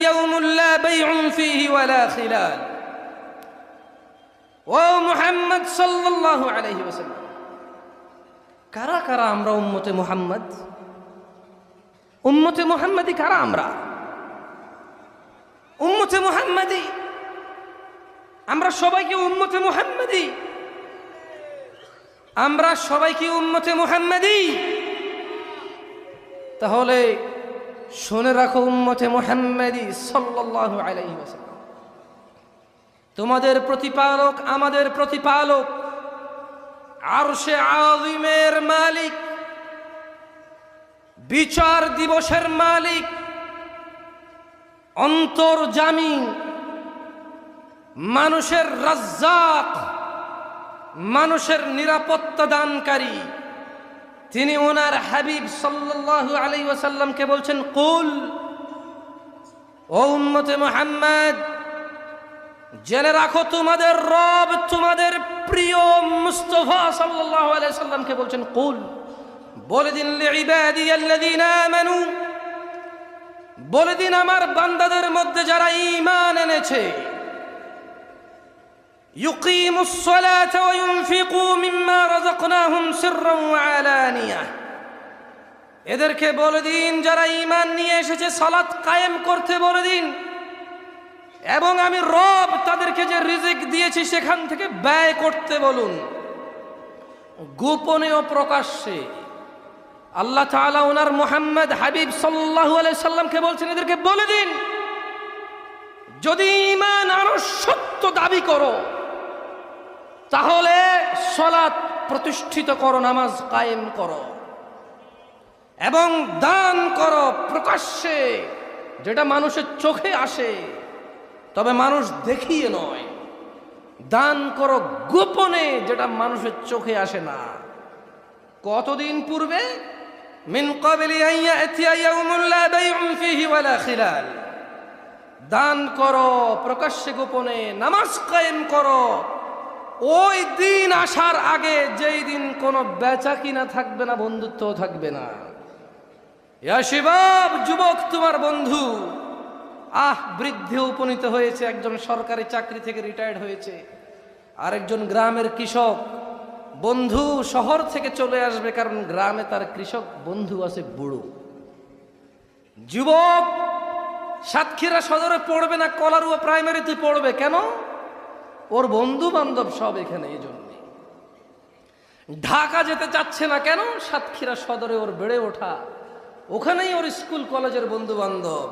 يوم لا بيع فيه ولا خلال ও মুহাম্মদ সাল্লাল্লাহু আলাইহি ওয়াসাল্লাম, কারা কারা আমরা উম্মতে মুহাম্মদ? উম্মতে মুহাম্মদি কারা? আমরা উম্মতে মুহাম্মদি, আমরা সবাই কি উম্মতে মুহাম্মদি? আমরা সবাই কি উম্মতে মুহাম্মদি? তাহলে শুনে রাখো উম্মতে মুহাম্মদি সাল্লাল্লাহু আলাইহি ওয়াসাল্লাম, তোমাদের প্রতিপালক, আমাদের প্রতিপালক, আরশে আযীমের মালিক, বিচার দিবসের মালিক, অন্তর্যামী, মানুষের রাজ্জাক, মানুষের নিরাপত্তা দানকারী, তিনি ওনার হাবিব সাল্লাল্লাহু আলাইহি ওয়াসাল্লামকে বলছেন, কুল, ও উম্মতে মুহাম্মদ, জেনে রাখো তোমাদের রব তোমাদের প্রিয় মুস্তাফা সাল্লাল্লাহু আলাইহি ওয়াসাল্লামকে বলছেন, কুল, বলে দিন, লিইবাদিয়াল্লাযীনা আমানু, বলে দিন আমার বান্দাদের মধ্যে যারা ঈমান এনেছে, ইউকিমুস সালাতা ওয়া ইউনফিকু মিম্মা রাযাকনাহুম সিররান ওয়া আলানিয়া, এদেরকে বলে দিন যারা ঈমান নিয়ে এসেছে সালাত কায়েম করতে বলে দিন, এবং আমি রব তাদেরকে যে রিজিক দিয়েছি সেখান থেকে ব্যয় করতে বলুন। গোপনে ও প্রকাশ্যে আল্লাহ তাআলা ওনার মুহাম্মদ হাবিব সাল্লাল্লাহু আলাইহি সাল্লামকে বলছেন, এদেরকে বলে দিন, যদি ঈমান আরো সত্য দাবি করো তাহলে সালাত প্রতিষ্ঠিত করো, নামাজ কায়েম করো, এবং দান করো প্রকাশ্যে, যেটা মানুষের চোখে আসে তবে মানুষ দেখিয়ে নয়। দান করো গোপনে, যেটা মানুষের চোখে আসে না। কতদিন পূর্বে? মিন ক্বাবলি আন ইয়াতিয়া ইয়াউমুন লা বাইউন ফীহি ওয়ালা খিলাল, দান করো প্রকাশ্যে গোপনে, নামাজ কায়েম করো ওই দিন আসার আগে, যেই দিন কোনো বেচা কিনা থাকবে না, বন্ধুত্ব থাকবে না। ইয়া শিবাব, যুবক তোমার বন্ধু বৃদ্ধে উপনীত হয়েছে, একজন সরকারি চাকরি থেকে রিটায়ার্ড হয়েছে, আরেকজন গ্রামের কৃষক বন্ধু শহর থেকে চলে আসবে, কারণ গ্রামে তার কৃষক বন্ধু আছে বুড়ো। যুবক সাতক্ষীরা সদরে পড়বে না, কলারুয়া প্রাইমারিতে পড়বে, কেন? ওর বন্ধু বান্ধব সব এখানে। এই জন্য ঢাকা যেতে চাচ্ছে না, কেন? সাতক্ষীরা সদরে ওর বেড়ে ওঠা, ওখানেই ওর স্কুল কলেজের বন্ধু বান্ধব।